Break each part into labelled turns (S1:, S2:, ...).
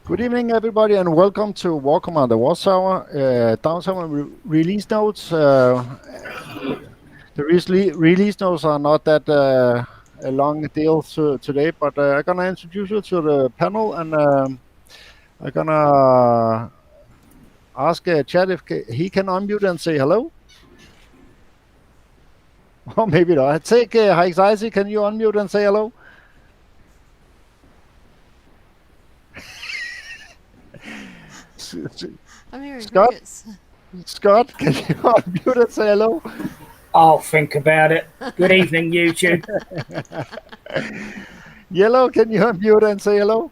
S1: Good evening, everybody, and welcome to War Commander Watchtower. Downtime release notes. The release notes are not that a long deal today, but I'm gonna introduce you to the panel, and I'm gonna ask Chad if he can unmute and say hello. Or maybe not. I take High Anxiety. Can you unmute and say hello? S- S-
S2: I'm hearing
S1: Scott,
S2: crickets.
S1: Scott, can you unmute and say hello?
S3: I'll think about it. Good evening, YouTube.
S1: Yellow, can you unmute and say hello?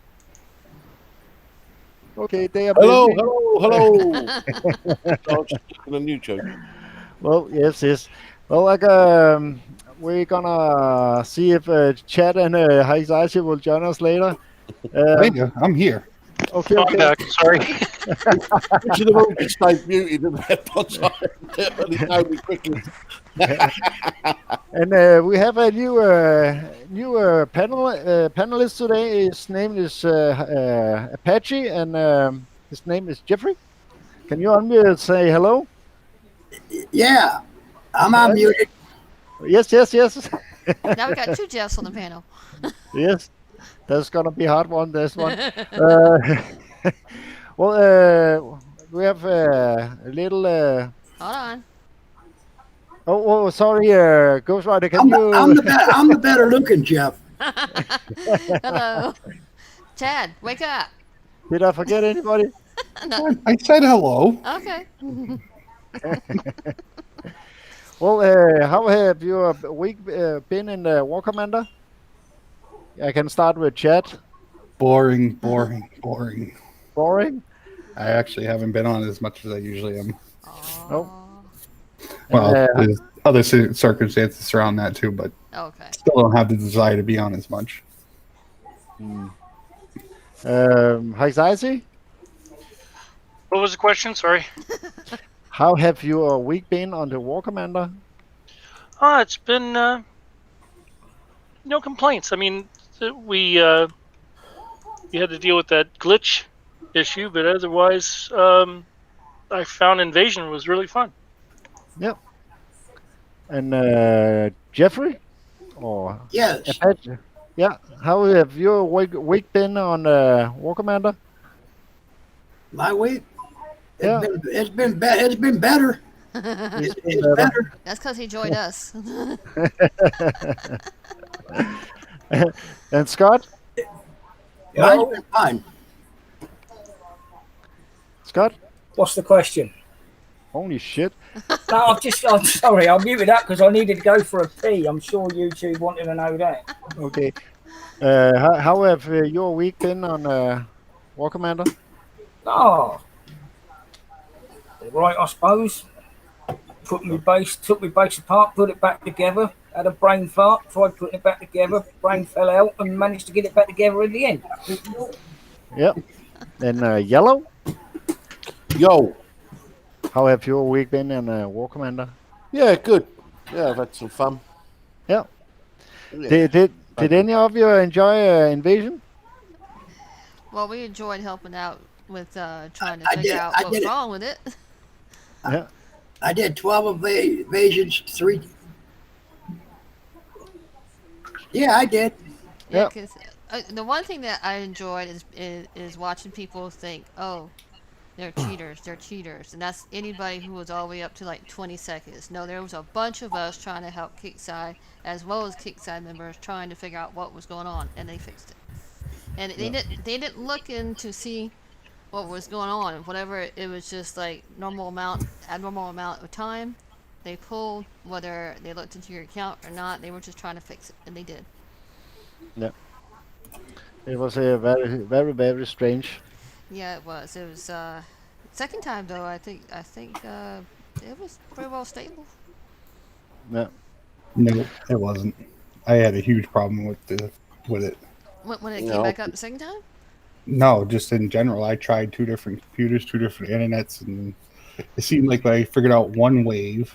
S1: Okay, they are
S4: Hello,
S1: busy.
S4: hello. I was talking on YouTube.
S1: Well, yes. Well, we're gonna see if Chad and Haizashi will join us later.
S5: I'm here.
S1: Okay,
S6: I'm back. Sorry.
S4: We should have all just stayed muted and had pots on. Only know me quickly.
S1: And we have a new panelist today. His name is Apache, and his name is Jeffrey. Can you unmute and say hello?
S7: Yeah, I'm unmuted.
S1: Yes.
S2: Now we got two Jeffs on the panel.
S1: Yes, that's gonna be hard one. This one. Well, we have a little.
S2: Hold on.
S1: Sorry, Ghost Rider. Can
S7: I'm,
S1: you?
S7: I'm the better looking Jeff.
S2: Hello. Chad, wake up.
S1: Did I forget anybody?
S2: No.
S5: I said hello.
S2: Okay.
S1: Well, how have your week been in War Commander? I can start with Chad.
S5: Boring.
S1: Boring.
S5: I actually haven't been on as much as I usually am.
S1: Nope.
S5: Well,
S1: Uh,
S5: there's other circumstances around that too, but
S2: Okay.
S5: still don't have the desire to be on as much.
S1: Haizaisi,
S6: What was the question? Sorry.
S1: how have your week been on the War Commander?
S6: It's been no complaints. I mean, we had to deal with that glitch issue, but otherwise, I found Invasion was really fun.
S1: Yep. And Jeffrey, or
S7: Yes,
S1: Apache? Yeah. How have your week been on War Commander?
S7: my week.
S1: Yeah.
S7: It's been better. It's better.
S2: That's because he joined us.
S1: And Scott?
S7: Mine's been fine.
S1: Scott?
S3: What's the question?
S1: Holy shit.
S3: No, I'm sorry, I muted that because I needed to go for a pee. I'm sure YouTube wanted to know that.
S1: Okay. How have your week been on War Commander?
S3: Oh, right, I suppose. Took my base apart, put it back together. Had a brain fart, tried putting it back together. Brain fell out, and managed to get it back together in the end.
S1: Yep. And Yellow?
S4: Yo.
S1: How have your week been in War Commander?
S4: Yeah, good. Yeah, I've had some fun.
S1: Yeah.
S4: Yeah.
S1: Did any of you enjoy Invasion?
S2: Well, we enjoyed helping out with trying to
S7: I
S2: figure
S7: did-
S2: out
S7: I
S2: what was
S7: did it.
S2: wrong with it.
S1: Yeah.
S7: I did 12 evasions, 3. Yeah, I did.
S2: Yeah,
S1: Yeah.
S2: 'cause, the one thing that I enjoyed is watching people think, oh, they're cheaters, and that's anybody who was all the way up to like 20 seconds. No, there was a bunch of us trying to help Kickside, as well as Kickside members trying to figure out what was going on, and they fixed it. And they didn't look in to see what was going on. Whatever it was, just like abnormal amount of time they pulled, whether they looked into your account or not. They were just trying to fix it, and they did.
S1: It was a very strange.
S2: Yeah, it was. It was second time though. I think it was pretty well stable.
S1: Yeah.
S5: No, it wasn't. I had a huge problem with it.
S2: When it came
S4: No.
S2: back up the second time.
S5: No, just in general. I tried 2 different computers, 2 different internets, and it seemed like when I figured out one wave,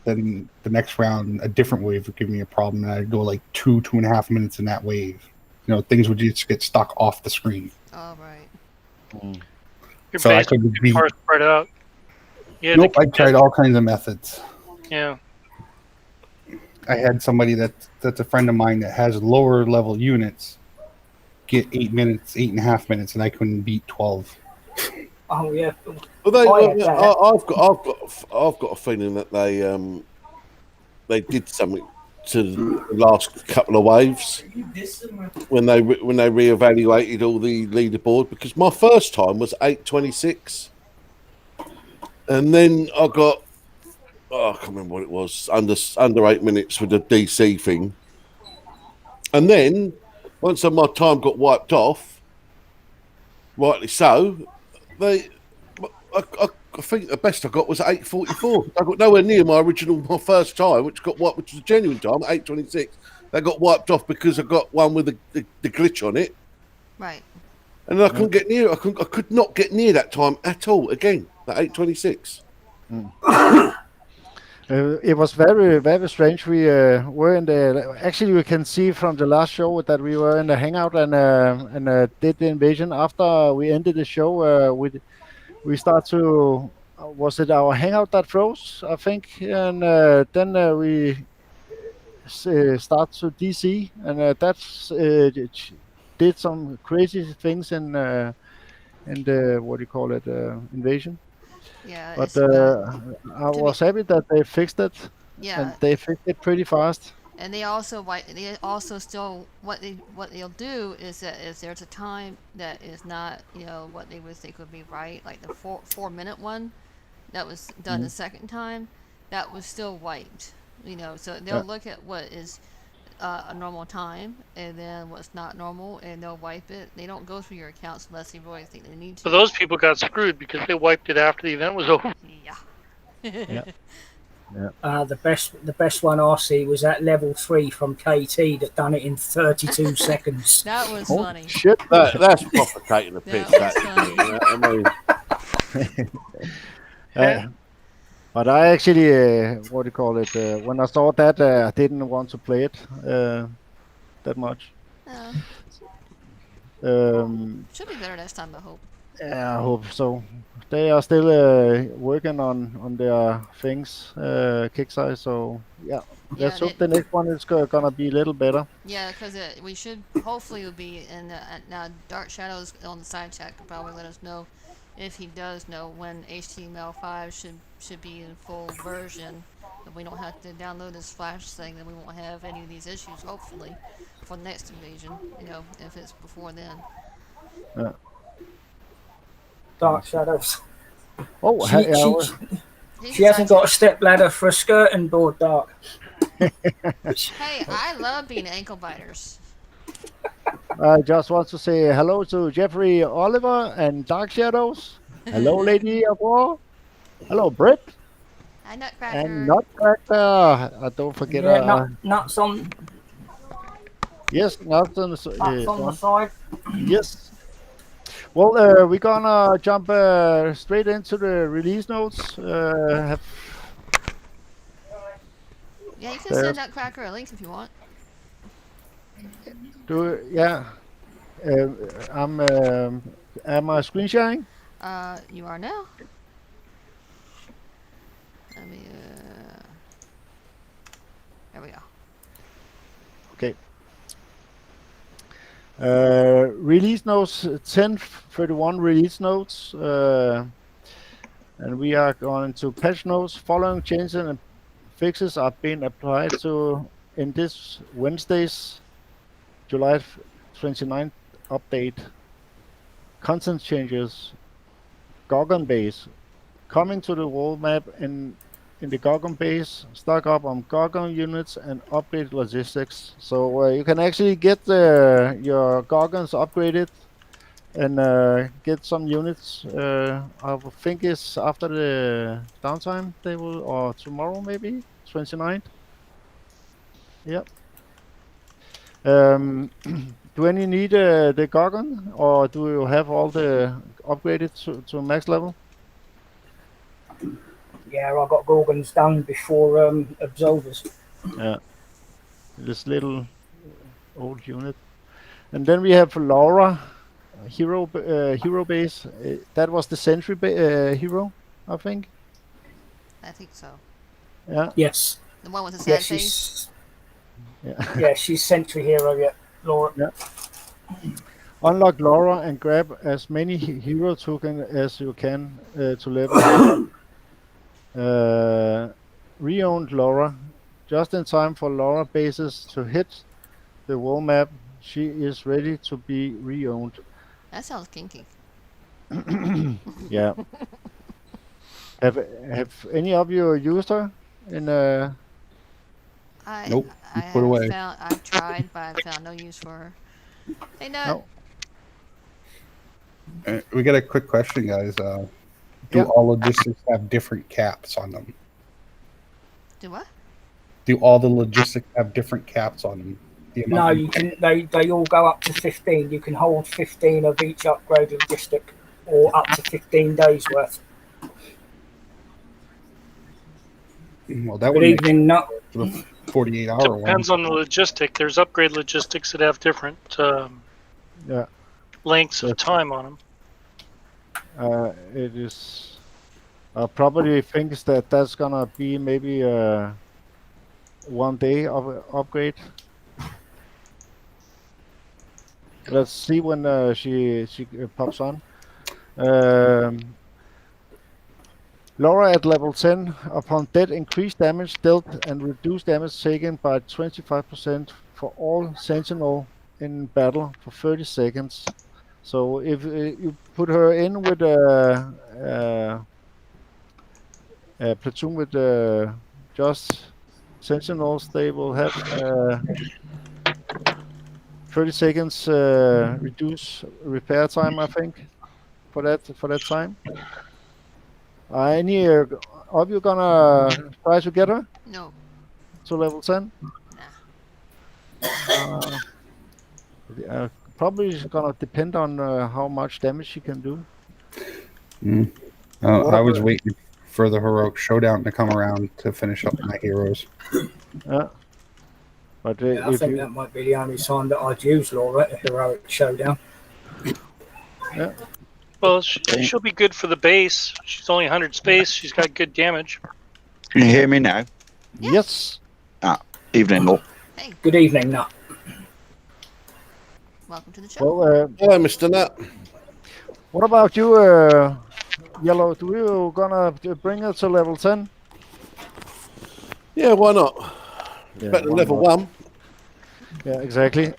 S5: then the next round a different wave would give me a problem, and I'd go like 2.5 minutes in that wave. Things would just get stuck off the screen.
S2: Oh right.
S6: Your
S5: So I
S6: base
S5: could
S6: would be
S5: be.
S6: far spread out. Yeah.
S5: Nope, I tried all kinds of methods.
S6: Yeah.
S5: I had somebody that's a friend of mine that has lower level units get 8 minutes, 8.5 minutes, and I couldn't beat 12.
S3: Oh yeah.
S4: Well,
S3: I had that.
S4: I've got a feeling that they did something to the last couple of waves when they reevaluated all the leaderboard, because my first time was 8:26, and then I got I can't remember what it was, under 8 minutes with the DC thing, and then once my time got wiped off, rightly so, they I think the best I got was 8:44. I got nowhere near my first time, which was a genuine time, 8:26. They got wiped off because I got one with the glitch on it,
S2: Right.
S4: and I couldn't get near. I could not get near that time at all again. At 8:26.
S1: It was very, very strange. We were in the. Actually, we can see from the last show that we were in the hangout and did the invasion. After we ended the show, we start to. Was it our hangout that froze? I think, and then we start to DC, and that's did some crazy things in the what do you call it invasion.
S2: Yeah.
S1: But
S2: It's
S1: I
S2: to me.
S1: was happy that they fixed it,
S2: Yeah.
S1: and they fixed it pretty fast.
S2: And they also still what they'll do is that if there's a time that is not what they would think would be right, like the 4 minute one that was done the second time, that was still wiped. So they'll look at what is a normal time and then what's not normal, and they'll wipe it. They don't go through your accounts unless they really think they need to.
S6: So those people got screwed because they wiped it after the event was over.
S2: Yeah.
S3: The best one I see was at level 3 from KT that done it in 32 seconds.
S2: That was
S1: Oh
S2: funny.
S1: shit!
S4: That's proper taking a piss.
S2: That was
S4: I mean,
S1: But I actually, what do you call it? When I saw that, I didn't want to play it that much.
S2: Yeah. Should be better next time, I hope.
S1: Yeah, I hope so. They are still working on their things, kick size. So yeah, let's hope the next one is gonna be a little better.
S2: Yeah, because we should hopefully will be in now. Dark Shadows on the side chat could probably let us know if he does know when HTML5 should be in full version. If we don't have to download this Flash thing, then we won't have any of these issues. Hopefully, for the next invasion. If it's before then.
S1: Yeah.
S3: Dark Shadows.
S1: Oh,
S3: She hasn't got a step ladder for a skirting board, Dark.
S2: Hey, I love being ankle biters.
S1: I just want to say hello to Jeffrey Oliver and Dark Shadows. Hello, Lady of War. Hello, Britt.
S2: Hi, Nutcracker.
S1: And Nutcracker. Don't forget.
S3: Nuts on.
S1: Yes, nuts on
S3: Nuts on the side.
S1: Yes. Well, we're gonna jump straight into the release notes.
S2: Yeah, you can send Nutcracker a link if you want.
S1: Am I screen sharing?
S2: You are now. Let me. There we go.
S1: Okay. Release notes 1031 release notes, and we are going to patch notes. Following changes and fixes are being applied to in this Wednesday's July 29th update. Content changes. Gorgon base coming to the world map in the Gorgon base. Stock up on Gorgon units and upgrade logistics. So you can actually get your Gorgons upgraded and get some units. I think it's after the downtime they will, or tomorrow maybe 29th. Yep. Do any need the Gorgon, or do you have all the upgraded to max level?
S3: Yeah, I got Gorgons done before Absolvers.
S1: Yeah. This little old unit. And then we have Laura. hero base. That was the sentry hero, I think.
S2: I think so.
S1: Yeah.
S3: Yes.
S2: The one with the
S3: Yeah,
S2: sad face.
S1: Yeah.
S3: she's Sentry Hero, yeah, Laura.
S1: Yeah. Unlock Laura and grab as many hero token as you can to level her up. Re-owned Laura, just in time for Laura bases to hit the wall map. She is ready to be re-owned.
S2: That sounds kinky.
S1: Yeah. Have any of you used her in
S5: Nope,
S2: I
S5: put
S2: have
S5: away.
S2: I've tried, but I've found no use for her. Hey, Nut.
S1: no?
S5: We got a quick question, guys. Do
S1: Yeah.
S5: all logistics have different caps on them?
S2: Do what?
S5: Do all the logistics have different caps on them? The amount
S3: No,
S5: you-
S3: you can. They all go up to 15. You can hold 15 of each upgrade logistic, or up to 15 days worth.
S5: Well, that
S3: Good
S5: would make
S3: evening, Nut.
S5: the 48-hour one.
S6: Depends on the logistic. There's upgrade logistics that have different
S1: Yeah.
S6: lengths of time on them.
S1: It is. Probably thinks that that's gonna be maybe 1 day of upgrade. Let's see when she pops on. Laura at level 10. Upon death, increase damage dealt and reduce damage taken by 25% for all Sentinel in battle for 30 seconds. So if you put her in with a platoon with just Sentinels, they will have 30 seconds reduce repair time, I think, for that time. Any of you gonna try to get her
S2: No.
S1: to level 10? Probably is gonna depend on how much damage she can do.
S5: I was waiting for the heroic showdown to come around to finish up my heroes.
S1: Yeah. But
S3: I think that might be the only time that I'd use Laura at a heroic showdown.
S1: Yeah.
S6: Well, she'll be good for the base. She's only 100 space. She's got good damage.
S8: Can you hear me now?
S1: Yes.
S8: Evening, Law.
S2: Hey,
S3: Good evening, Nut.
S2: welcome to the show.
S1: Well,
S4: Hello, Mr. Nut.
S1: what about you, Yellow? Do you gonna bring her to level 10?
S4: Yeah, why not?
S1: Yeah,
S4: Better than
S1: why
S4: level
S1: not?
S4: 1.
S1: Yeah, exactly.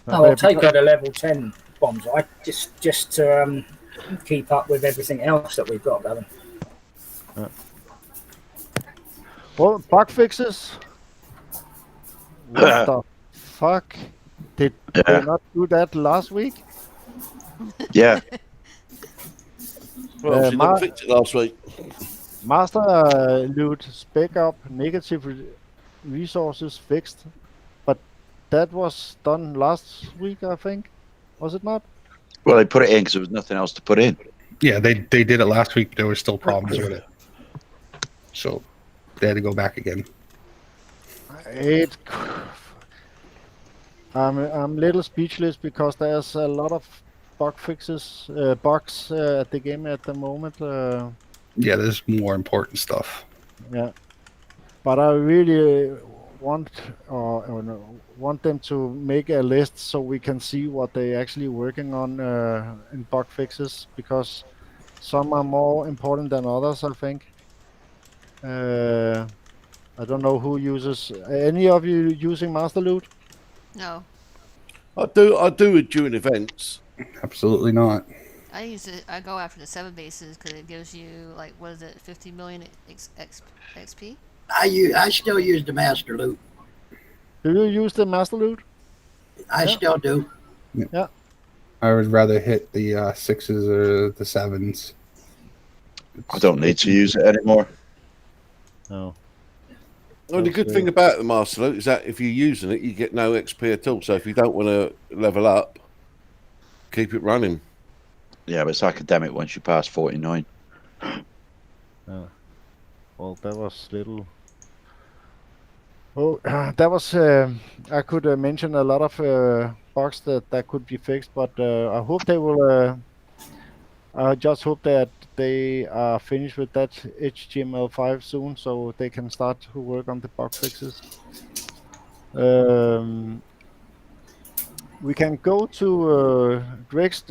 S3: I'll take her to level 10 bombs. I just to keep up with everything else that we've got going.
S1: Well, bug fixes. What the fuck? Did they not do that last week?
S8: Yeah.
S4: Well, she didn't fix it last week.
S1: Master loot spec up negative resources fixed, but that was done last week, I think. Was it not?
S8: Well, they put it in because there was nothing else to put in.
S5: Yeah, they did it last week. There were still problems with it, so they had to go back again.
S1: I'm a little speechless because there's a lot of bug fixes, bugs at the game at the moment.
S5: Yeah, there's more important stuff.
S1: Yeah, but I really want them to make a list so we can see what they actually working on in bug fixes, because some are more important than others, I think. I don't know who uses. Any of you using Master Loot?
S2: No,
S4: I do it during events.
S5: Absolutely not.
S2: I use it. I go after the 7 bases because it gives you like, what is it, 50 million XP?
S7: I still use the master loot.
S1: Do you use the Master Loot?
S7: I still do.
S1: Yeah.
S5: I would rather hit the 6s or the 7s.
S8: I don't need to use it anymore.
S1: No.
S4: Well, the good thing about the Master Loot is that if you're using it, you get no XP at all. So if you don't want to level up, keep it running.
S8: Yeah, but it's academic once you pass 49.
S1: Well, that was little. Oh, that was. I could mention a lot of bugs that could be fixed, but I hope they will. I just hope that they are finished with that HTML5 soon, so they can start to work on the bug fixes. We can go to Greg's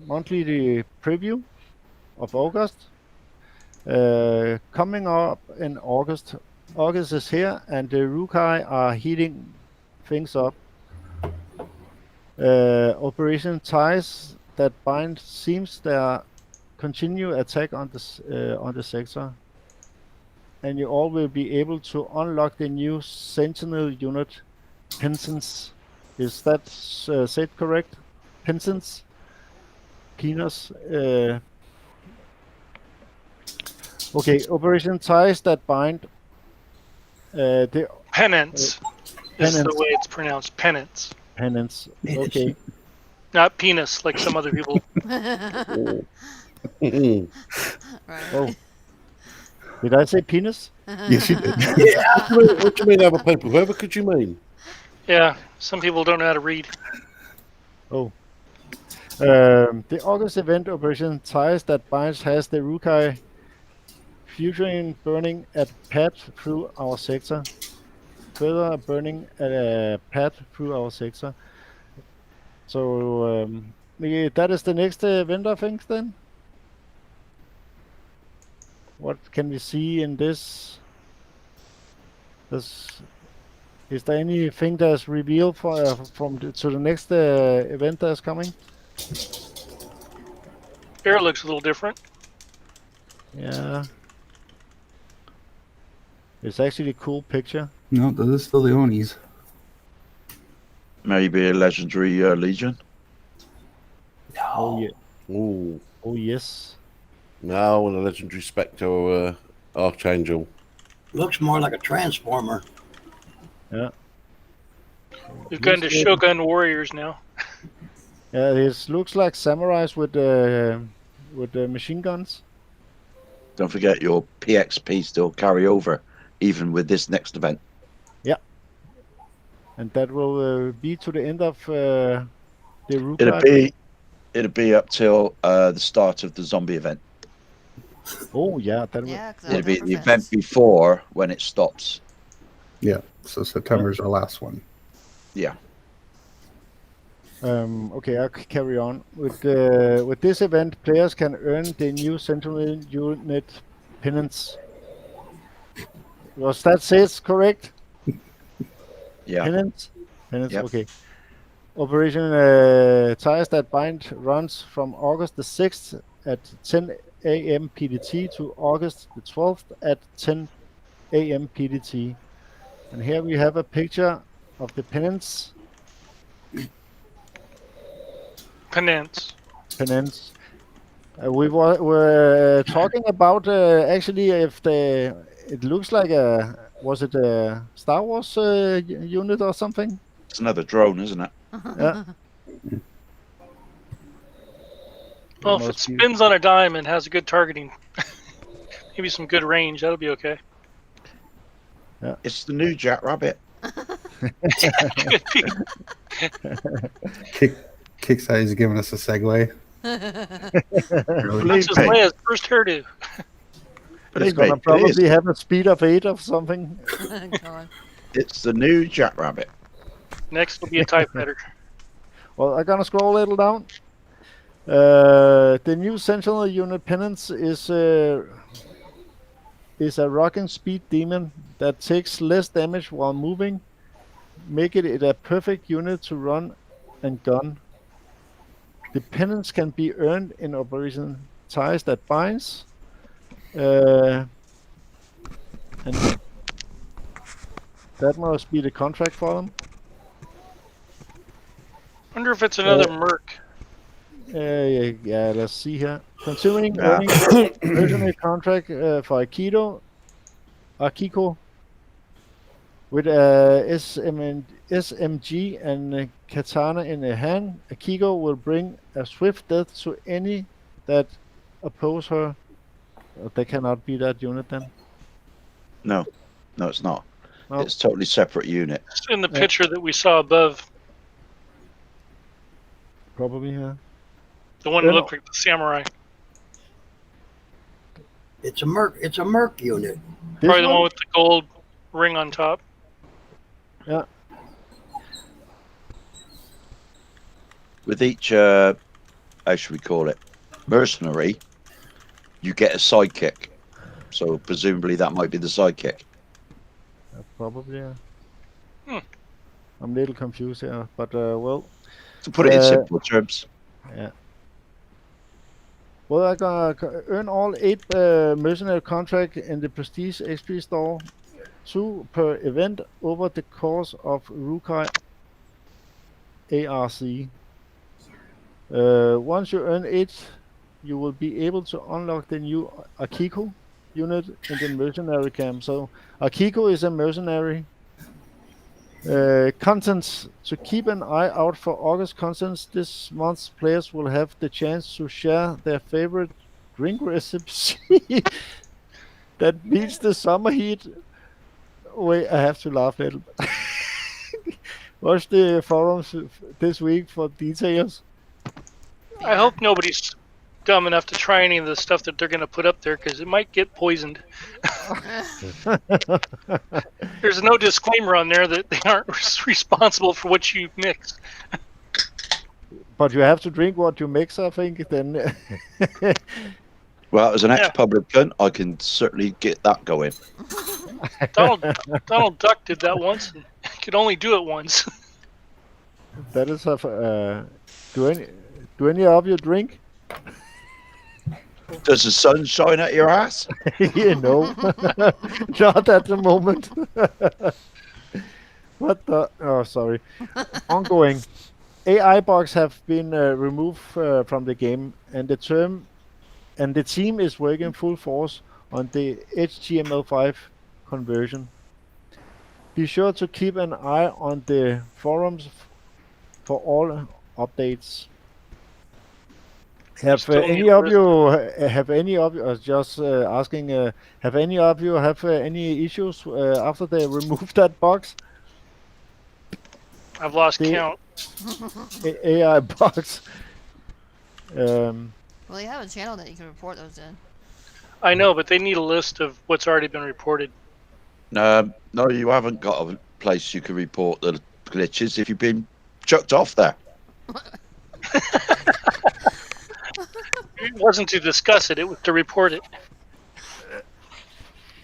S1: monthly preview of August. Coming up in August, August is here, and the Rukai are heating things up. Operation Ties that bind seems their continue attack on the sector, and you all will be able to unlock the new Sentinel unit, Penzance. Is that said correct? Penzance? Penis? Okay, Operation Ties that bind. The
S6: Penance is the
S1: penance.
S6: way it's pronounced. Penance,
S1: Penance.
S7: Penance.
S1: Okay.
S6: not penis, like some other people.
S2: Right.
S1: Oh, did I say penis?
S5: Yes, you did.
S4: What do you mean, other people? Whoever could you mean?
S6: Yeah, some people don't know how to read.
S1: Oh. The August event Operation Ties that binds has the Rukai fusion burning at pad through our sector. Further burning at a pad through our sector. So that is the next event, I think. Then, what can we see in this? Is there anything that's revealed to the next event that's coming?
S6: Here it looks a little different.
S1: Yeah, it's actually a cool picture.
S5: No, those are still the Onis.
S8: Maybe a legendary Legion.
S1: Oh yeah.
S4: Ooh,
S1: Oh yes.
S4: no, and a legendary Spectre or Archangel.
S7: Looks more like a transformer.
S1: Yeah.
S6: We've gone to
S1: Looks good.
S6: Shogun Warriors now.
S1: Yeah, it looks like samurais with machine guns.
S8: Don't forget your PXP still carry over, even with this next event.
S1: And that will be to the end of the Rukai.
S8: It'll be up till the start of the zombie event.
S1: Oh yeah, that will.
S2: Yeah, 'cause
S8: It'll be the
S2: Oktoberfest.
S8: event before when it stops.
S5: Yeah, so September's our last one.
S8: Yeah.
S1: Okay, I'll carry on with this event. Players can earn the new Sentinel unit penance. Was that said correct?
S8: Yeah.
S1: Penance. Penance.
S8: Yep.
S1: Okay. Operation Ties that bind runs from August the 6th at 10 a.m. PDT to August the 12th at 10 a.m. PDT. And here we have a picture of the penance.
S6: Penance.
S1: Penance. We were talking about actually if it looks like was it a Star Wars unit or something?
S8: It's another drone, isn't it?
S1: Yeah.
S6: Well, if it
S1: Must be-
S6: spins on a dime and has a good targeting, maybe some good range, that'll be okay.
S8: It's the new Jackrabbit.
S6: Could be.
S5: Kickside is giving us a segue. Really?
S6: Princess
S8: me.
S6: Leia's first hairdo.
S8: But
S1: It's
S8: it's,
S1: gonna
S8: it is.
S1: probably have a speed of 8 or something.
S2: God.
S8: It's the new Jackrabbit.
S6: Next will be a typewriter.
S1: Well, I'm gonna scroll a little down. The new Sentinel unit penance is a rocking speed demon that takes less damage while moving, making it a perfect unit to run and gun. The penance can be earned in Operation Ties that binds. And that must be the contract for them.
S6: Wonder if it's another Merc.
S1: Yeah, let's see here. Continuing
S8: Yeah.
S1: earning personal contract for Akiko with SMG and katana in a hand. Akiko will bring a swift death to any that oppose her. They cannot be that unit then.
S8: No, it's not.
S1: No.
S8: It's totally separate unit.
S6: It's in the
S1: Yeah.
S6: picture that we saw above,
S1: Probably, yeah.
S6: the one that looked like the samurai.
S7: It's a merc unit.
S1: This
S6: Probably the one with the gold ring on top.
S1: Yeah.
S8: With each, how should we call it, mercenary, you get a sidekick. So presumably that might be the sidekick.
S1: Probably, yeah.
S6: Hmm.
S1: I'm a little confused here, but well,
S8: To put it in simple terms.
S1: yeah. Well, I gonna earn all 8 mercenary contract in the Prestige XP store, 2 per event over the course of Rukai ARC. Once you earn 8, you will be able to unlock the new Akiko unit in the mercenary camp. So Akiko is a mercenary. Contents. To keep an eye out for August contents this month's players will have the chance to share their favorite drink recipes that beats the summer heat. Wait, I have to laugh a little. Watch the forums this week for details.
S6: I hope nobody's dumb enough to try any of the stuff that they're going to put up there because it might get poisoned. There's no disclaimer on there that they aren't responsible for what you mix.
S1: But you have to drink what you mix, I think. Then.
S8: Well, as an ex-publican, I can certainly get that going.
S6: Donald Duck did that once. And could only do it once.
S1: That is do any of you drink?
S8: Does the sun shine at your ass?
S1: You know, not at the moment. What the? Oh, sorry. Ongoing. AI bugs have been removed from the game, and the team is working full force on the HTML5 conversion. Be sure to keep an eye on the forums for all updates. Have any of you just asking? Have any of you have any issues after they removed that box?
S6: I've lost count.
S1: AI box.
S2: Well, you have a channel that you can report those in.
S6: I know, but they need a list of what's already been reported.
S8: No, you haven't got a place you can report the glitches if you've been chucked off there.
S6: It wasn't to discuss it, it was to report it.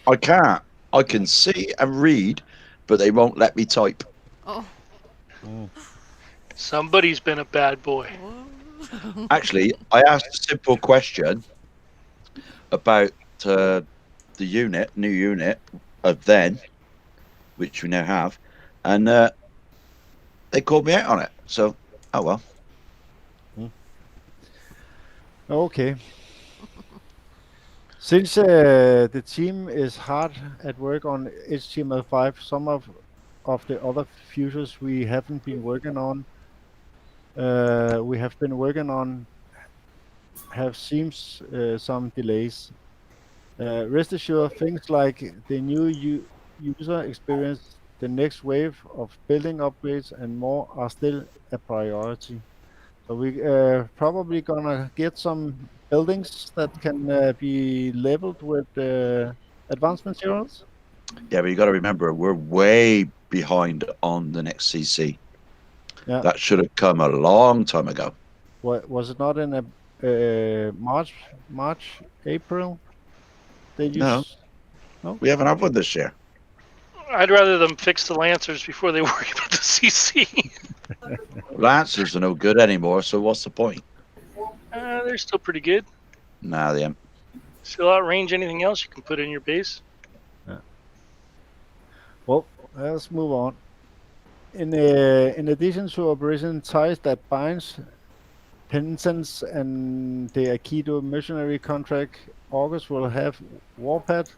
S8: I can't. I can see and read, but they won't let me type.
S2: Oh.
S6: Somebody's been a bad boy.
S8: Actually, I asked a simple question about the new unit of then, which we now have, and they called me out on it. So, oh well.
S1: Okay. Since the team is hard at work on HTML5, some of the other features we haven't been working on, have seems some delays. Rest assured, things like the new user experience, the next wave of building upgrades, and more are still a priority. So we probably gonna get some buildings that can be leveled with advanced materials.
S8: Yeah, but you got to remember, we're way behind on the next CC.
S1: Yeah.
S8: That should have come a long time ago.
S1: What was it not in a March, April? They use
S8: No, we haven't had one this year.
S6: I'd rather them fix the Lancers before they worry about the CC.
S8: Lancers are no good anymore, so what's the point?
S6: They're still pretty good.
S8: Nah, they ain't.
S6: Still outrange anything else you can put in your base.
S1: Yeah. Well, let's move on. In addition to Operation Ties that binds Penitence and the Aikido missionary contract, August will have Warpad.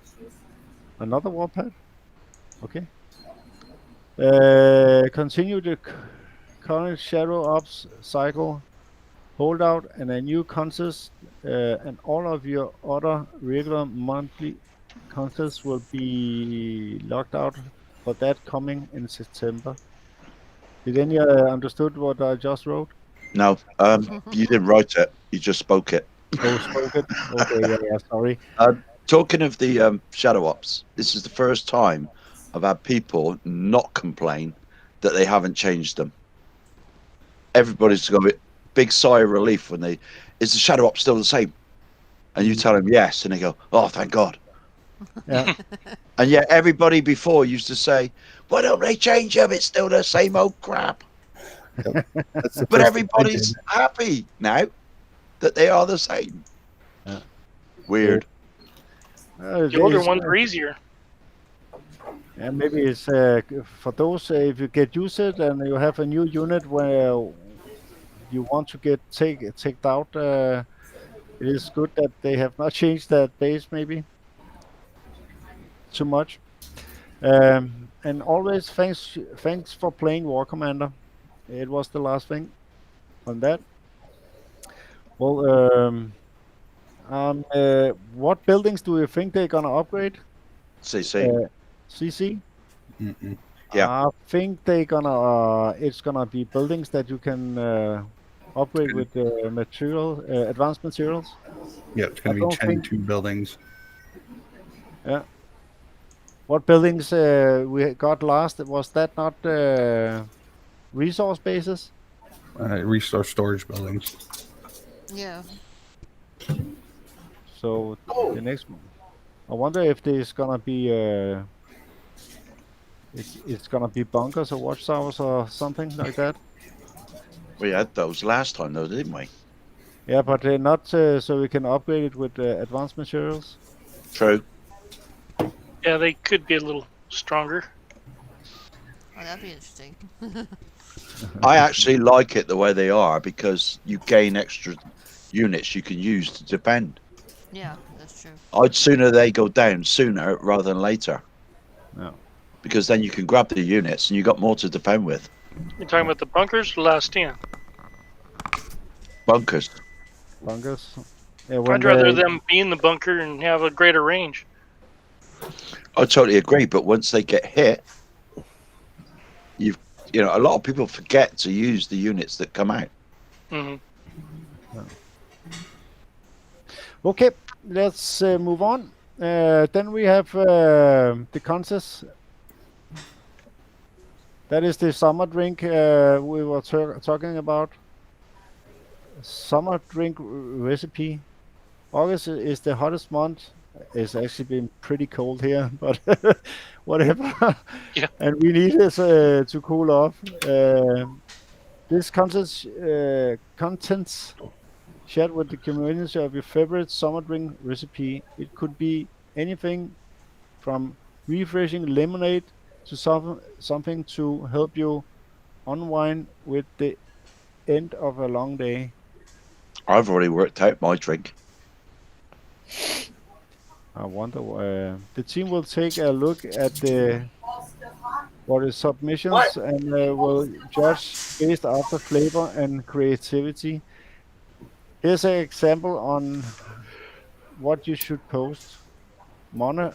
S1: Another Warpad? Okay. Continue the current Shadow Ops cycle, holdout, and a new contest, and all of your other regular monthly contests will be locked out for that coming in September. Did any understood what I just wrote?
S8: No, you didn't write it. You just spoke it.
S1: Oh, spoke it. Okay, yeah, sorry.
S8: Talking of the shadow ops, this is the first time I've had people not complain that they haven't changed them. Everybody's got a big sigh of relief when they, is the shadow op still the same? And you tell them yes, and they go, oh, thank God.
S1: Yeah.
S8: And yet everybody before used to say, why don't they change them? It's still the same old crap.
S5: That's the
S8: But
S5: first thing I did.
S8: everybody's happy now that they are the same.
S1: Yeah.
S8: Weird.
S6: The older ones are easier.
S1: Yeah, maybe it's for those if you get used to it and you have a new unit where you want to get take out. It is good that they have not changed that base maybe too much. And always thanks for playing War Commander. It was the last thing on that. Well, what buildings do you think they're gonna upgrade?
S8: CC.
S1: CC.
S5: Mm-mm.
S8: Yeah.
S1: I think they're gonna. It's gonna be buildings that you can upgrade with advanced materials.
S5: Yeah, it's
S1: I
S5: going to
S1: don't
S5: be 10
S1: think-
S5: 2 buildings.
S1: Yeah. What buildings we got last? Was that not resource bases?
S5: Resource storage buildings.
S2: Yeah.
S1: So the next one. I wonder if there's gonna be it's gonna be bunkers or watchtowers or something like that.
S8: We had those last time, though, didn't we?
S1: Yeah, but not so we can upgrade it with advanced materials.
S8: True.
S6: Yeah, they could be a little stronger.
S2: Oh, that'd be interesting.
S8: I actually like it the way they are because you gain extra units you can use to defend.
S2: Yeah, that's true.
S8: I'd sooner they go down sooner rather than later.
S1: Yeah.
S8: Because then you can grab the units and you got more to defend with.
S6: You're talking about the bunkers or the last stand?
S8: Bunkers.
S1: Bunkers. Yeah, when
S6: I'd rather
S1: they-
S6: them be in the bunker and have a greater range.
S8: I totally agree, but once they get hit, you know, a lot of people forget to use the units that come out.
S6: Hmm.
S1: Okay, let's move on. Then we have the contest. That is the summer drink we were talking about. Summer drink recipe. August is the hottest month. It's actually been pretty cold here, but whatever.
S6: Yeah.
S1: And we need this to cool off. This contents shared with the community of your favorite summer drink recipe. It could be anything from refreshing lemonade to something to help you unwind with the end of a long day.
S8: I've already worked out my drink.
S1: I wonder. The team will take a look at the submissions and will judge based after flavor and creativity. Here's an example on what you should post.
S8: Molotov.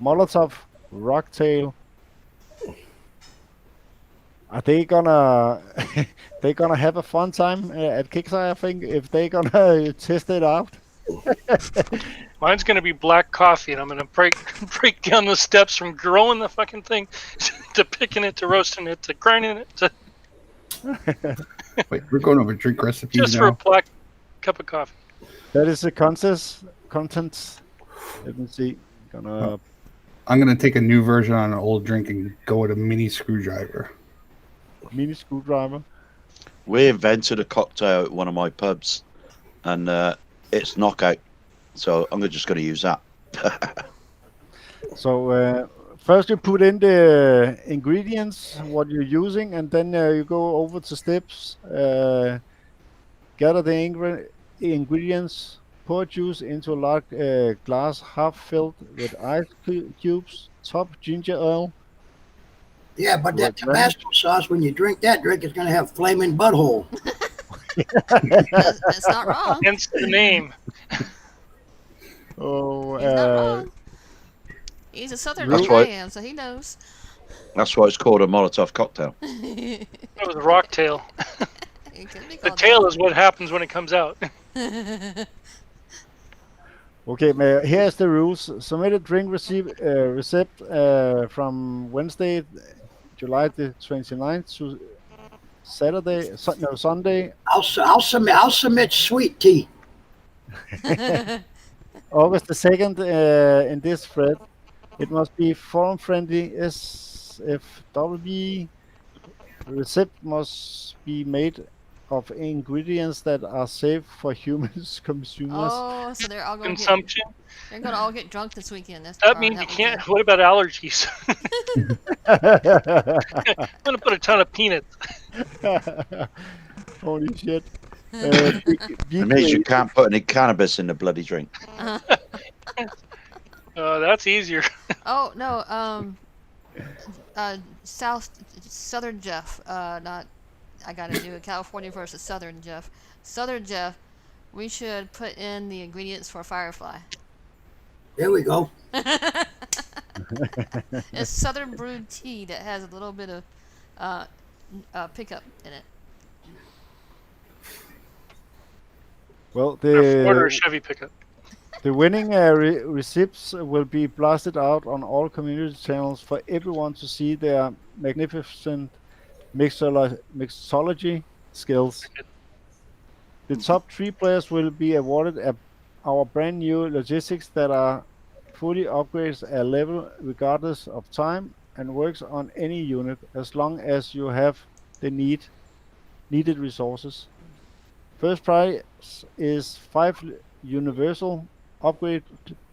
S1: Molotov Rocktail. Are they gonna they gonna have a fun time at Kickstarter? I think if they gonna test it out.
S6: Mine's gonna be black coffee, and I'm gonna break down the steps from growing the fucking thing to picking it to roasting it to grinding it to
S5: Wait, we're going over drink recipes
S6: just for a
S5: now.
S6: black cup of coffee.
S1: That is the contents. Let me see. Gonna
S5: I'm going to take a new version on an old drink and go with a mini screwdriver.
S1: mini screwdriver.
S8: We invented a cocktail at one of my pubs, and it's knockout. So I'm just going to use that.
S1: So first you put in the ingredients, what you're using, and then you go over to steps. Gather the ingredients. Pour juice into a large glass, half filled with ice cubes. Top ginger ale.
S7: Yeah, but that
S1: Right, right.
S7: Tabasco sauce, when you drink that drink, it's going to have flaming butthole.
S2: That's not wrong.
S6: Hence the name.
S1: Oh,
S2: He's not wrong. He's a Southern
S1: That's
S2: like
S8: why-
S2: I am, so he knows.
S8: That's why it's called a Molotov cocktail.
S2: It
S6: That was a rock tail.
S2: can be
S6: The
S2: called
S6: tail is what happens when it comes out.
S2: that.
S1: Okay, here's the rules. Submitted drink receipt from Wednesday, July the 29th to Sunday,
S7: I'll submit sweet tea.
S1: August the 2nd in this thread. It must be forum friendly. SFWB receipt must be made of ingredients that are safe for humans consumers.
S2: Oh, so they're all going to
S6: Consumption.
S2: they're going to all get drunk this weekend.
S6: That means you can't. What about allergies? I'm gonna put a ton of peanuts.
S1: Holy shit.
S8: It means you can't put any cannabis in the bloody drink.
S6: That's easier.
S2: Oh no, Southern Jeff. Not. I gotta do it. California versus Southern Jeff. Southern Jeff. We should put in the ingredients for Firefly.
S7: There we go.
S2: It's Southern brewed tea that has a little bit of pickup in it.
S1: Well,
S6: Order a Chevy pickup.
S1: the winning receipts will be blasted out on all community channels for everyone to see their magnificent mixology skills. The top 3 players will be awarded our brand new logistics that are fully upgrades a level regardless of time and works on any unit as long as you have the needed resources. First prize is 5 universal upgrade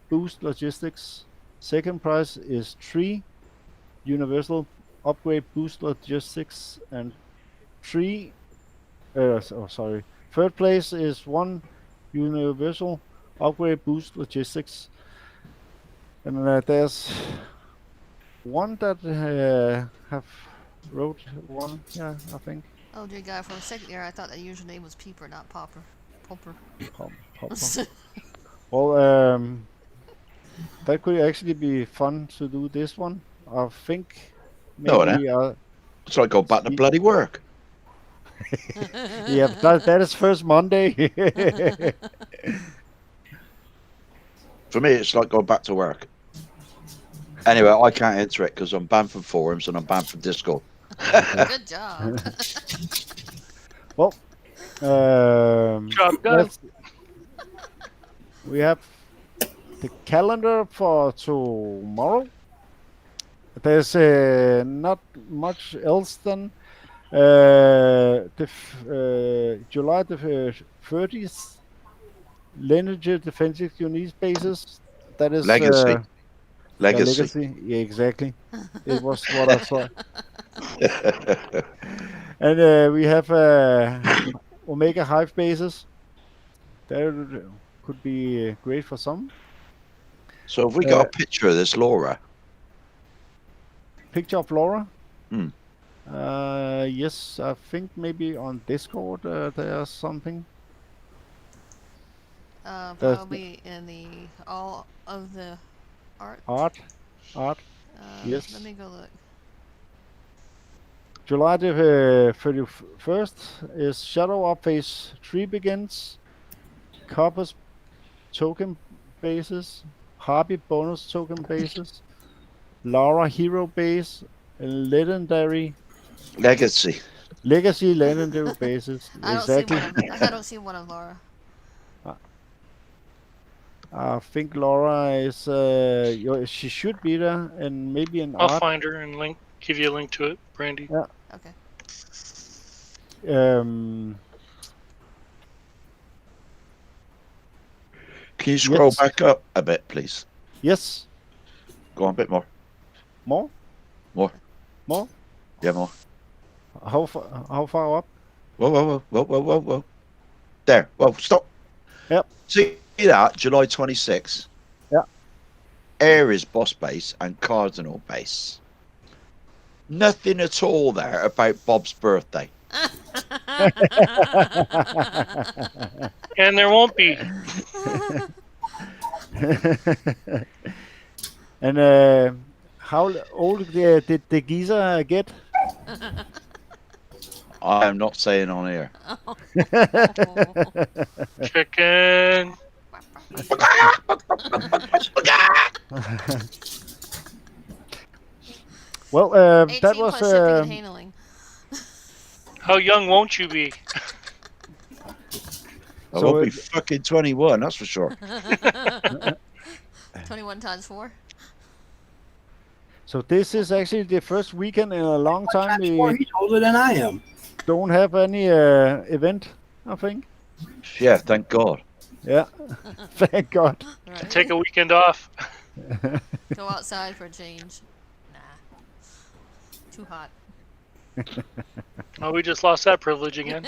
S1: boost logistics. Second prize is 3 universal upgrade boost logistics and 3 third place is 1 universal upgrade boost logistics. And there's one that have wrote one, yeah, I think.
S2: Oh dear God! For a second there, I thought that username was Peeper, not Popper. Popper.
S1: Well, that could actually be fun to do this one. I think
S8: No,
S1: maybe.
S8: So I go back to bloody work.
S1: Yeah, that is first Monday.
S8: For me, it's like going back to work. Anyway, I can't enter it because I'm banned from forums and I'm banned from Discord.
S2: Good job.
S1: Well,
S6: Job done.
S1: we have the calendar for tomorrow. There's not much else than July the 30th. Lineage defensive unit bases. That is
S8: Legacy.
S1: Legacy. Yeah, exactly. It was what I saw. And we have Omega Hive bases. That could be great for some.
S8: So have we got a picture of this Laura?
S1: Picture of Laura?
S8: Hmm.
S1: Yes, I think maybe on Discord there's something.
S2: Probably in the all of the art.
S1: Art. Yes.
S2: Let me go look.
S1: July the 31st is Shadow of Phase 3 begins. Copper's token bases. Harpy bonus token bases. Laura hero base. Legendary.
S8: Legacy.
S1: Legacy legendary bases. Exactly.
S2: I don't see one of Laura.
S1: I think Laura is. She should be there, and maybe an
S6: I'll
S1: art.
S6: find her and give you a link to it, Brandy.
S1: Yeah.
S2: Okay.
S8: Can you scroll
S1: Yes.
S8: back up a bit, please?
S1: Yes.
S8: Go on, a bit more.
S1: More.
S8: More.
S1: More.
S8: Yeah, more.
S1: How far up?
S8: Whoa. There. Whoa, stop.
S1: Yep.
S8: See that? July 26th.
S1: Yeah.
S8: Ares boss base and Cardinal base. Nothing at all there about Bob's birthday.
S6: And there won't be.
S1: And how old did the geezer get?
S8: I am not saying on here.
S6: Chicken.
S1: Well,
S2: 18
S1: that was
S2: plus shipping and handling.
S6: How young won't you be?
S8: I
S1: So
S8: won't be fucking 21, that's for sure.
S2: 21 times 4.
S1: so this is actually the first weekend in a long time
S7: Boy,
S1: we
S7: he's older than I am.
S1: don't have any event, I think.
S8: Yeah, thank God.
S1: Yeah, thank God.
S2: Right.
S6: Take a weekend off.
S2: Go outside for a change. Nah. Too hot.
S6: Oh, we just lost that privilege again.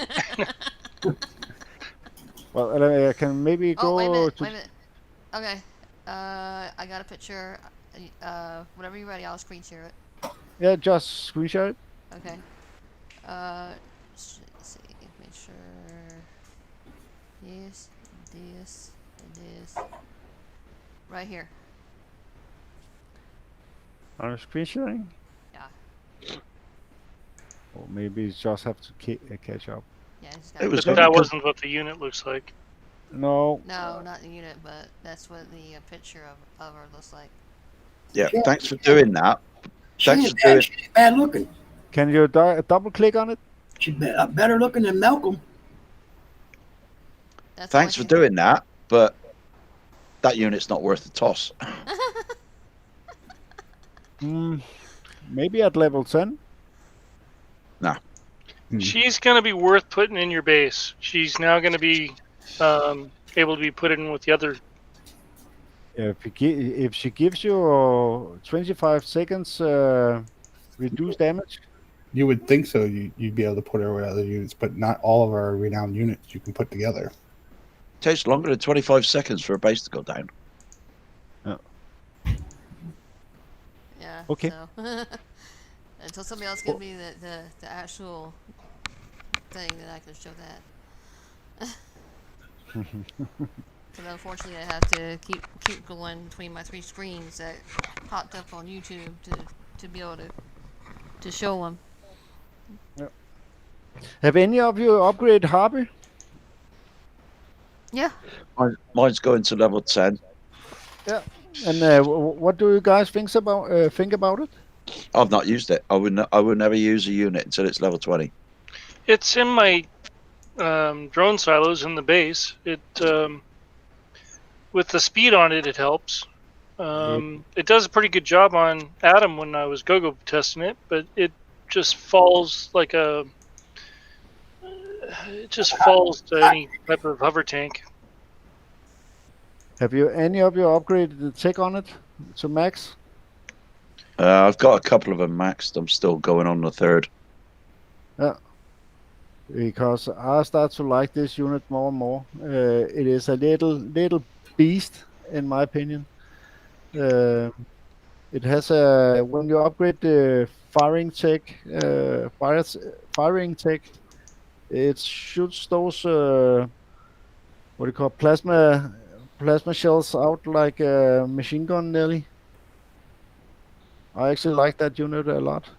S1: Well, I can maybe
S2: Oh,
S1: go
S2: wait a minute.
S1: to.
S2: Wait a minute. Okay. I got a picture. Whenever you're ready, I'll screen share it.
S1: Yeah, just screenshot it.
S2: Okay. Let's see. Make sure. This, and this. Right here.
S1: Are you screenshotting?
S2: Yeah.
S1: Or maybe you just have to catch up.
S2: Yeah. Just
S8: It was
S6: But
S8: only
S6: that
S8: 'cause-
S6: wasn't what the unit looks like.
S1: No.
S2: No, not the unit, but that's what the picture of her looks like.
S8: Yeah, thanks for doing that.
S7: She
S8: Thanks
S7: ain't
S8: for doing.
S7: bad. She ain't bad looking.
S1: Can you double click on it?
S7: She's better looking than Malcolm.
S2: That's
S8: Thanks for doing that, but that unit's not worth the toss.
S1: Maybe at level 10.
S6: She's going to be worth putting in your base. She's now going to be able to be put in with the other.
S1: If she gives you 25 seconds reduced damage.
S5: You would think so. You'd be able to put her with other units, but not all of our renowned units you can put together.
S8: Takes longer than 25 seconds for a base to go down.
S2: Yeah.
S1: Okay.
S2: So. Until somebody else gives me the actual thing, then I can show that. Because unfortunately, I have to keep going between my 3 screens that popped up on YouTube to be able to show them.
S1: Have any of you upgraded Harpy?
S2: Yeah.
S8: Mine's going to level 10.
S1: Yeah. And what do you guys think about it?
S8: I've not used it. I would never use a unit until it's level 20.
S6: It's in my drone silos in the base. It with the speed on it, it helps. It does a pretty good job on Adam when I was go-go testing it, but it just falls like a. It just falls to any type of hover tank.
S1: Have you any of you upgraded the tech on it to max?
S8: I've got a couple of them maxed. I'm still going on the 3rd.
S1: Yeah. Because I start to like this unit more and more. It is a little beast, in my opinion. It has when you upgrade the firing tech, it shoots those what do you call plasma shells out like a machine gun nearly. I actually like that unit a lot.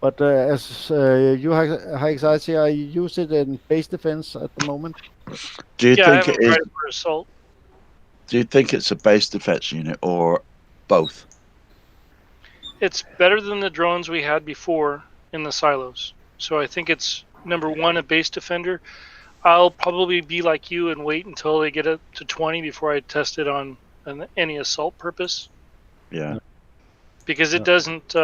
S1: But as you high anxiety, I use it in base defense at the moment.
S8: Do you
S6: I
S8: think
S6: haven't
S8: it is?
S6: tried it for assault.
S8: Do you think it's a base defense unit or both?
S6: It's better than the drones we had before in the silos. So I think it's number 1 a base defender. I'll probably be like you and wait until they get up to 20 before I test it on any assault purpose.
S8: Yeah.
S6: Because it doesn't.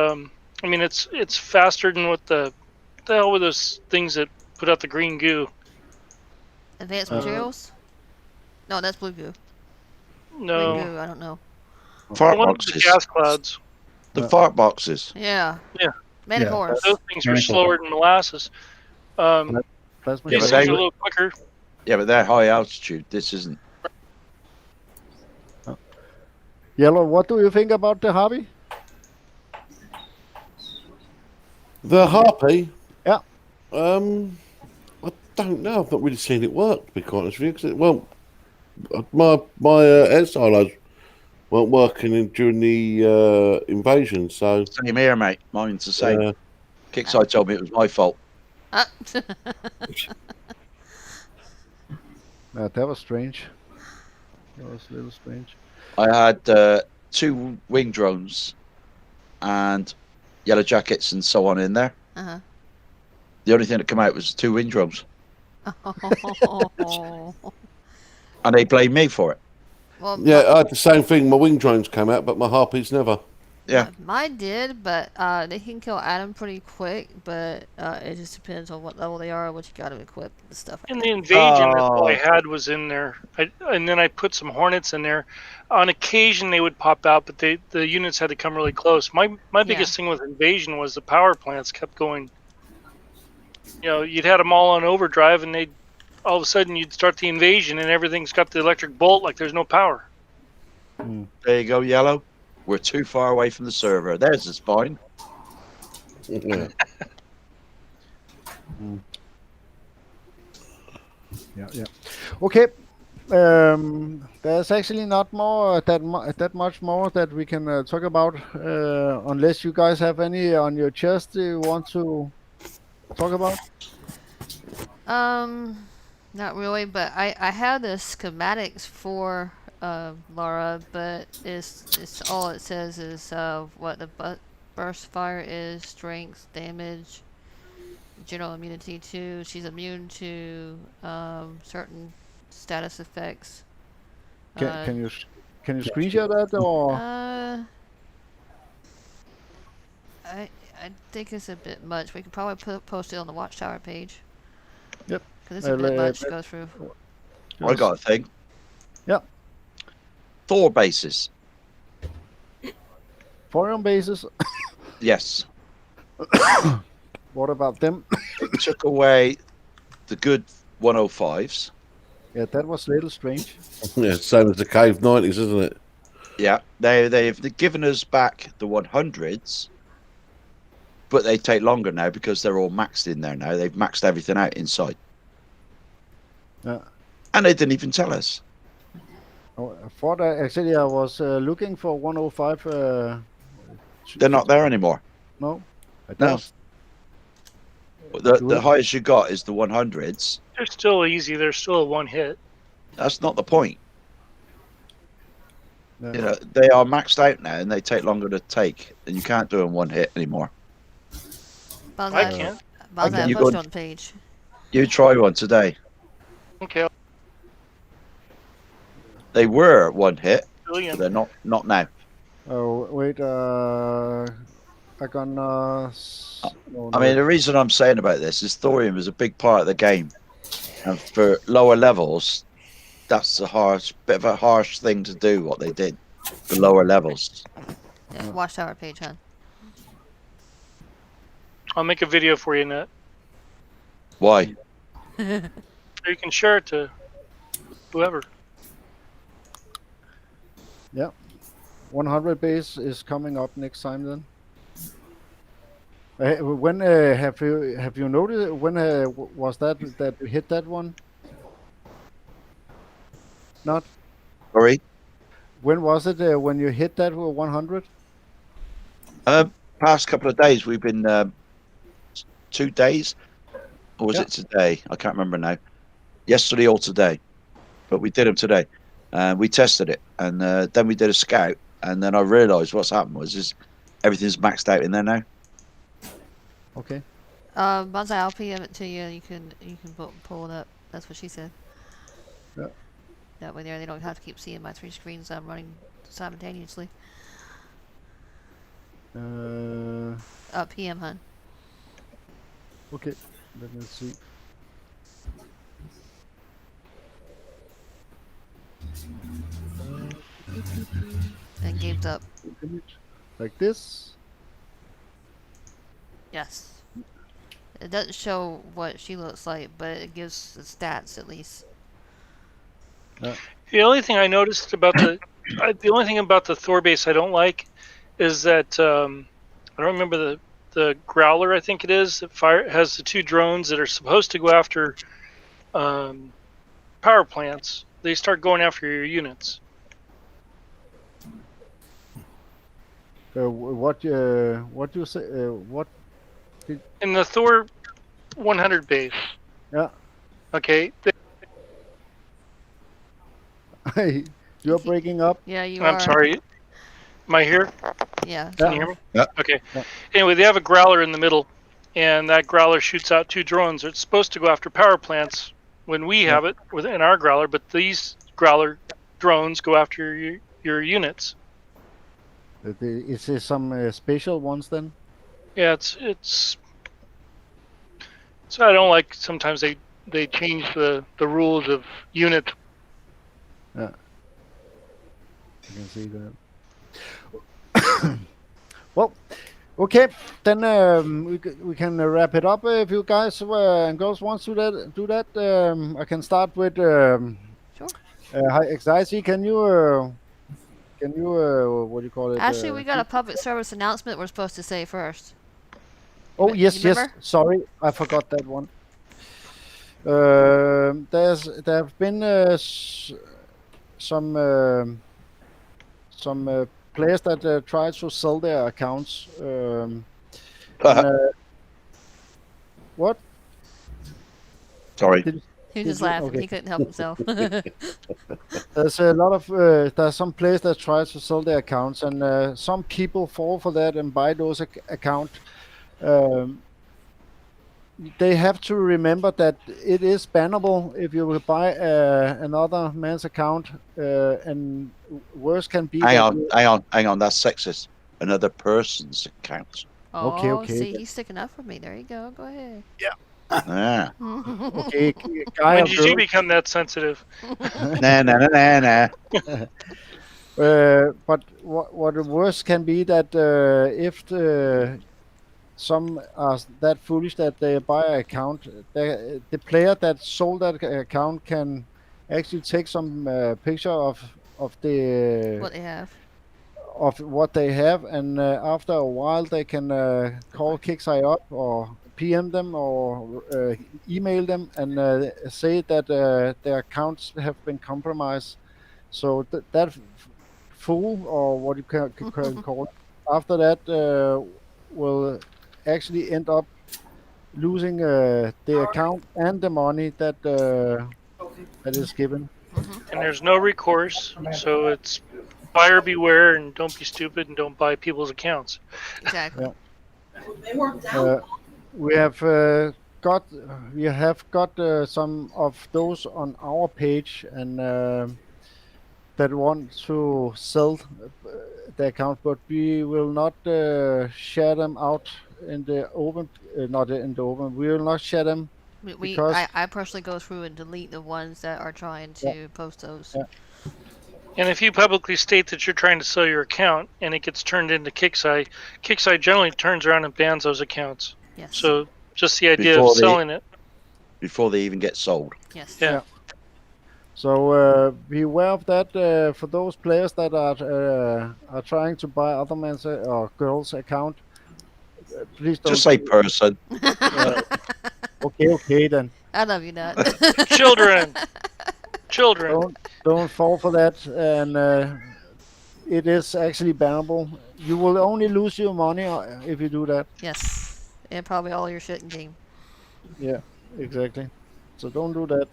S6: I mean, it's faster than what the hell were those things that put out the green goo?
S2: Advanced materials? No, that's blue goo.
S6: No,
S2: Green goo, I don't know.
S8: Fart
S6: one of the
S8: boxes.
S6: gas clouds.
S8: The fart boxes.
S2: Yeah.
S6: Yeah.
S2: Manticores.
S6: Those things are
S5: Manifold.
S6: slower than molasses.
S1: Plasma
S8: Yeah,
S6: These
S8: but
S6: things
S8: they-
S6: are a little quicker.
S8: Yeah, but they're high altitude. This isn't.
S1: Yellow, what do you think about the hobby?
S4: The Harpy?
S1: Yeah.
S4: I don't know. I've not really seen it work, to be quite honest with you. 'Cause my air silos weren't working during the invasion. So
S8: Same here, mate. Mine's the same.
S4: uh,
S8: Kickside told me it was my fault.
S2: Ah.
S1: That was strange. That was a little strange.
S8: I had 2 wing drones and yellow jackets and so on in there.
S2: Uh-huh.
S8: The only thing that came out was 2 wing drones,
S2: Oh.
S8: and they blamed me for it.
S2: Well,
S4: yeah, I had the same thing. My wing drones came out, but my harpies never.
S8: Yeah.
S2: Mine did, but they can kill Adam pretty quick, but it just depends on what level they are, what you got to equip and stuff.
S6: In the invasion, that's all I
S8: Oh.
S6: had was in there. And then I put some hornets in there. On occasion, they would pop out, but the units had to come really close. My biggest thing with invasion was the power plants kept going. You'd had them all on overdrive, and they'd all of a sudden you'd start the invasion, and everything's got the electric bolt like there's no power.
S8: There you go, Yellow. We're too far away from the server. There's the spine.
S4: Yeah.
S1: Yeah. Okay. There's actually not more that much more that we can talk about, unless you guys have any on your chest you want to talk about.
S2: Not really, but I have the schematics for Laura, but it's all it says is what the burst fire is, strength, damage, general immunity to. She's immune to certain status effects.
S1: Can you screenshot that or?
S2: I think it's a bit much. We could probably post it on the Watchtower page.
S1: Yep.
S2: Because it's a bit much to go through.
S8: I got a thing.
S1: Yeah.
S8: Thor bases.
S1: Foreign bases.
S8: Yes.
S1: What about them?
S8: It took away the good 105s.
S1: Yeah, that was a little strange.
S4: Yeah, same as the Cave 90s, isn't it?
S8: Yeah, they've given us back the 100s, but they take longer now because they're all maxed in there now. They've maxed everything out inside.
S1: Yeah.
S8: And they didn't even tell us.
S1: Oh, I thought actually I was looking for 105.
S8: They're not there anymore.
S1: No.
S8: No. The highest you got is the 100s.
S6: They're still easy. They're still a one hit.
S8: That's not the point.
S1: Yeah.
S8: They are maxed out now, and they take longer to take, and you can't do them one hit anymore.
S6: I can't.
S2: Post it on the page.
S8: You try one today.
S6: Okay.
S8: They were one hit,
S6: Brilliant.
S8: but they're not now.
S1: Oh wait, I gonna.
S8: I mean, the reason I'm saying about this is thorium is a big part of the game, and for lower levels, that's a bit of a harsh thing to do. What they did for lower levels.
S2: Yeah, Watchtower page, huh?
S6: I'll make a video for you, Nat.
S8: Why?
S6: So you can share it to whoever.
S1: Yeah, 100 base is coming up next time then. When have you noticed when was that you hit that one? Not.
S8: Sorry.
S1: When was it when you hit that 100?
S8: Past couple of days we've been 2 days, or was it today? I can't remember now. Yesterday or today, but we did them today. We tested it, and then we did a scout, and then I realised what's happened is everything's maxed out in there now.
S1: Okay.
S2: Bonsai, I'll PM it to you. You can pull it up. That's what she said.
S1: Yeah.
S2: That way they don't have to keep seeing my 3 screens I'm running simultaneously. PM, hun.
S1: Okay. Let me see.
S2: And game's up.
S1: Like this.
S2: Yes. It doesn't show what she looks like, but it gives the stats at least.
S6: The only thing I noticed about the only thing about the Thor base I don't like is that I don't remember the Growler, I think it is, that has the 2 drones that are supposed to go after power plants. They start going after your units.
S1: What do you say? What?
S6: In the Thor 100 base,
S1: Yeah.
S6: okay,
S1: You're breaking up.
S2: Yeah, you
S6: I'm
S2: are.
S6: sorry. Am I here?
S2: Yeah.
S6: Can you hear me?
S8: Yeah.
S6: Okay.
S1: Yeah.
S6: Anyway, they have a growler in the middle, and that growler shoots out 2 drones. It's supposed to go after power plants when we have it within our growler, but these growler drones go after your units.
S1: Is there some special ones then?
S6: Yeah, it's. So I don't like sometimes they change the rules of units.
S1: Yeah. I can see that. Well, okay, then we can wrap it up if you guys and girls want to do that. I can start with
S2: Sure.
S1: high anxiety. Can you what do you call it?
S2: Actually, we got a public service announcement we're supposed to say first.
S1: Oh
S2: You
S1: yes, yes.
S2: remember?
S1: Sorry, I forgot that one. There have been some players that try to sell their accounts. And, what?
S8: Sorry.
S1: Did,
S2: He was
S1: did
S2: just
S1: you?
S2: laughing.
S1: Okay.
S2: He couldn't help himself.
S1: There's a lot of there's some players that try to sell their accounts, and some people fall for that and buy those accounts. Um, they have to remember that it is bannable if you will buy another man's account, and worse can be
S8: Hang
S1: that
S8: on, hang on, hang on. That's sexist. Another person's account.
S1: Okay,
S2: Oh,
S1: okay.
S2: see, he's sticking up for me. There you go. Go ahead.
S8: Ah.
S1: Okay, guy
S6: When
S1: or
S6: did
S1: girl.
S6: you become that sensitive?
S8: Nah, nah, nah, nah, nah.
S1: But what the worst can be that if some are that foolish that they buy an account, the player that sold that account can actually take some picture of the
S2: What they have.
S1: of what they have, and after a while they can call Kixeye up or PM them or email them and say that their accounts have been compromised. So that fool, or what you can call it, after that will actually end up losing the account and the money that is given.
S6: And there's no recourse, so it's buyer beware and don't be stupid and don't buy people's accounts.
S2: Exactly.
S1: Uh, we have got some of those on our page, and that want to sell the account, but we will not share them out in the open. Not in the open. We will not share them because
S2: I personally go through and delete the ones that are trying to post those.
S1: Yeah.
S6: And if you publicly state that you're trying to sell your account and it gets turned into Kixeye, Kixeye generally turns around and bans those accounts.
S2: Yes.
S6: So just the idea
S8: Before
S6: of selling it.
S8: Before they even get sold.
S2: Yes.
S6: Yeah.
S1: So beware of that for those players that are trying to buy other men's or girls' account. Please don't.
S8: Just say person.
S1: Okay then.
S2: I love you, Nut.
S6: Children.
S1: Don't fall for that, and it is actually bannable. You will only lose your money if you do that.
S2: Yes. And probably all your shit in game.
S1: Yeah, exactly. So don't do that.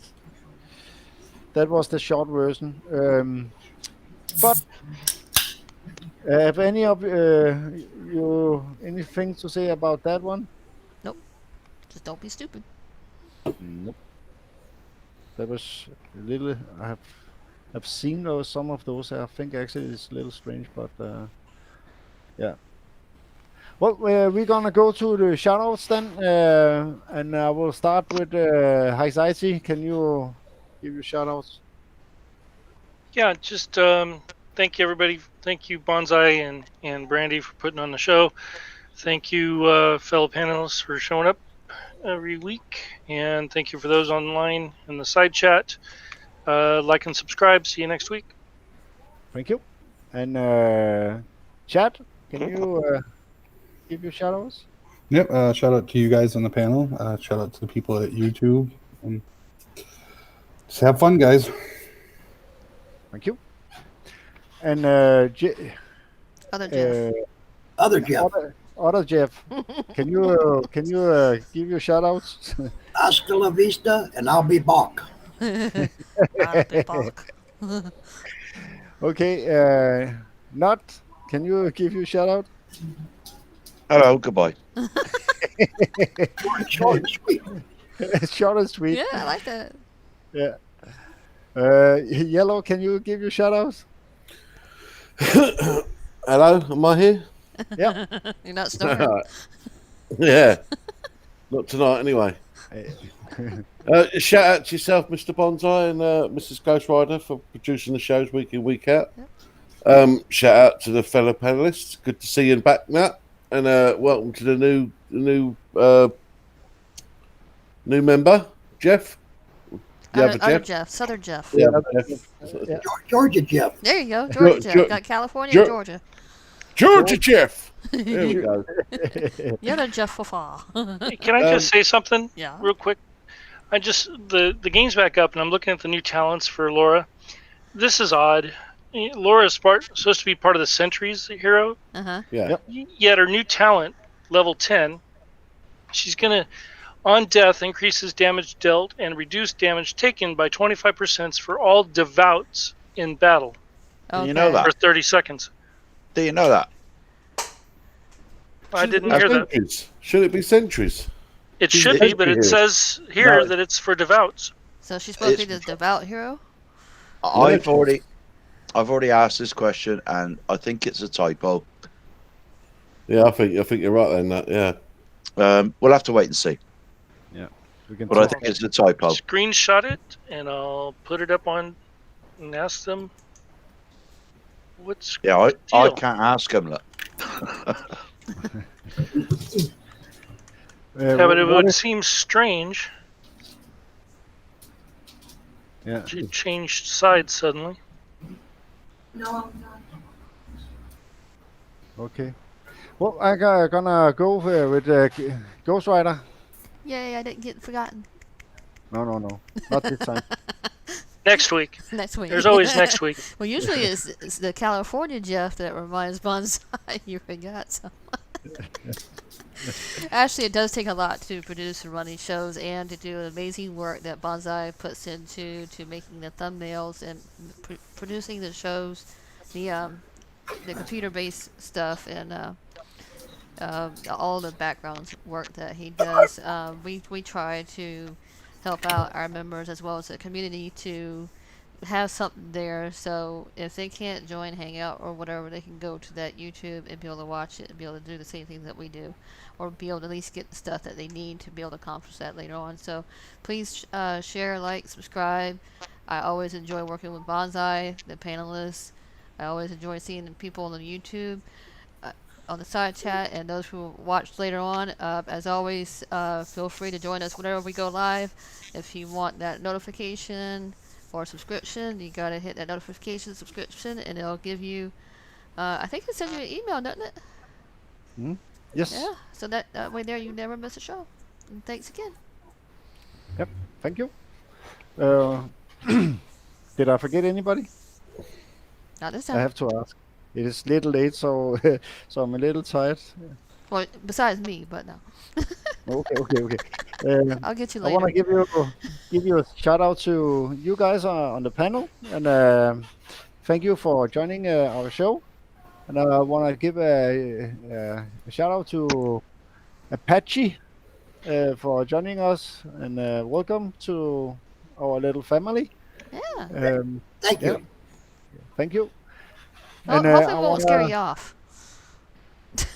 S1: That was the short version. But have any of you anything to say about that one?
S2: Nope. Just don't be stupid.
S1: Nope. That was a little. I've seen some of those. I think actually it's a little strange, but yeah. Well, we're gonna go to the shoutouts then, and I will start with Anxiety. Can you give your shoutouts?
S6: Yeah, just thank you everybody. Thank you Bonsai and Brandy for putting on the show. Thank you fellow panelists for showing up every week, and thank you for those online in the side chat. Like and subscribe. See you next week.
S1: Thank you. And Chad, can you give your shoutouts?
S5: Yep. Shout out to you guys on the panel. Shout out to the people at YouTube. Just have fun, guys.
S1: Thank you. And
S2: Other Jeff.
S7: Other Jeff.
S1: Other Jeff. Can you give your shout outs?
S7: Hasta la vista, and I'll be back.
S2: I'll be back.
S1: Okay, Not. Can you give your shout out?
S8: Hello, goodbye.
S7: Short and sweet.
S1: Short and sweet.
S2: Yeah, I like that.
S1: Yeah. Yellow, can you give your shout outs?
S4: Hello, am I here?
S1: Yeah.
S2: You're not snoring.
S4: Yeah. Not tonight, anyway. Shout out to yourself, Mr. Bonsai, and Mrs. Ghost Rider for producing the shows week in, week out. Shout out to the fellow panelists. Good to see you back, Matt. And welcome to the new member, Jeff.
S2: Other Jeff, Southern Jeff.
S4: Yeah, Jeff.
S1: Yeah.
S7: Georgia Jeff.
S2: There you go, Georgia Jeff. Got California and Georgia.
S4: Georgia Jeff. There we go.
S2: The other Jeff Fafa.
S6: Can I just say something
S2: Yeah.
S6: real quick? The game's back up, and I'm looking at the new talents for Laura. This is odd. Laura's supposed to be part of the Sentries hero,
S2: Uh-huh.
S4: Yeah.
S1: Yep.
S6: yet her new talent, level 10, she's going to, on death, increases damage dealt and reduce damage taken by 25% for all devouts in battle
S2: Okay.
S8: You know that?
S6: for 30 seconds.
S8: Do you know that?
S6: I didn't hear that.
S4: Sentries. Should it be sentries?
S6: It should be, but it says here
S4: No.
S6: that it's for devouts.
S2: So she's supposed to be the devout hero?
S8: I've already asked this question, and I think it's a typo.
S4: Yeah, I think you're right then. Yeah.
S8: We'll have to wait and see,
S1: We can
S8: but I
S1: talk.
S8: think it's a typo.
S6: Screenshot it, and I'll put it up on and ask them what's
S8: Yeah, I
S6: deal.
S8: can't ask him. Look.
S6: Yeah, but it
S1: what
S6: would
S1: is-
S6: seem strange.
S1: Yeah.
S6: She changed sides suddenly.
S1: Okay. Well, I'm gonna go with Ghost Rider.
S2: Yay, I didn't get forgotten.
S1: No. Not this time.
S6: Next week.
S2: Next week.
S6: There's always next week.
S2: Well, usually it's the California Jeff that reminds Bonsai you forgot some. Actually, it does take a lot to produce and run these shows and to do amazing work that Bonsai puts into making the thumbnails and producing the shows, the computer-based stuff, and all the background work that he does. We try to help out our members as well as the community to have something there, so if they can't join Hangout or whatever, they can go to that YouTube and be able to watch it and be able to do the same things that we do, or be able to at least get the stuff that they need to be able to accomplish that later on. So please share, like, subscribe. I always enjoy working with Bonsai, the panelists. I always enjoy seeing the people on the YouTube, on the side chat, and those who watch later on. As always, feel free to join us whenever we go live. If you want that notification or subscription, you gotta hit that notification subscription, and it'll give you, I think it sends you an email, doesn't it?
S1: Yes.
S2: Yeah, so that way there you never miss a show. And thanks again.
S1: Yep. Thank you. Did I forget anybody?
S2: Not this
S1: I
S2: time.
S1: have to ask. It is a little late, so so I'm a little tired.
S2: Well, besides me, but no.
S1: Okay.
S2: I'll get you
S1: I want
S2: later.
S1: to give you a shout out to you guys on the panel, and thank you for joining our show. And I want to give a shout out to Apache for joining us, and welcome to our little family.
S2: Yeah.
S7: Thank you.
S1: Thank you.
S2: Well,
S1: And,
S2: hopefully
S1: I
S2: it won't scare you off.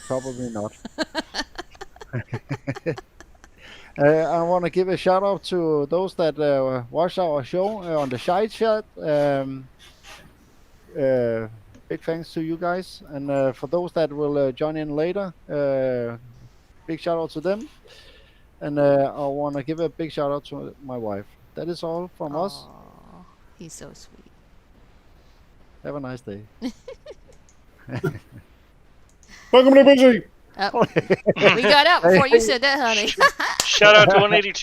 S1: Probably not. I want to give a shout out to those that watch our show on the side chat. Big thanks to you guys, and for those that will join in later, big shout out to them. And I want to give a big shout out to my wife. That is all from us.
S2: Aw, he's so sweet.
S1: Have a nice day.
S4: Welcome to Busy.
S2: We got out before you said that, honey.
S6: Shout out to 182.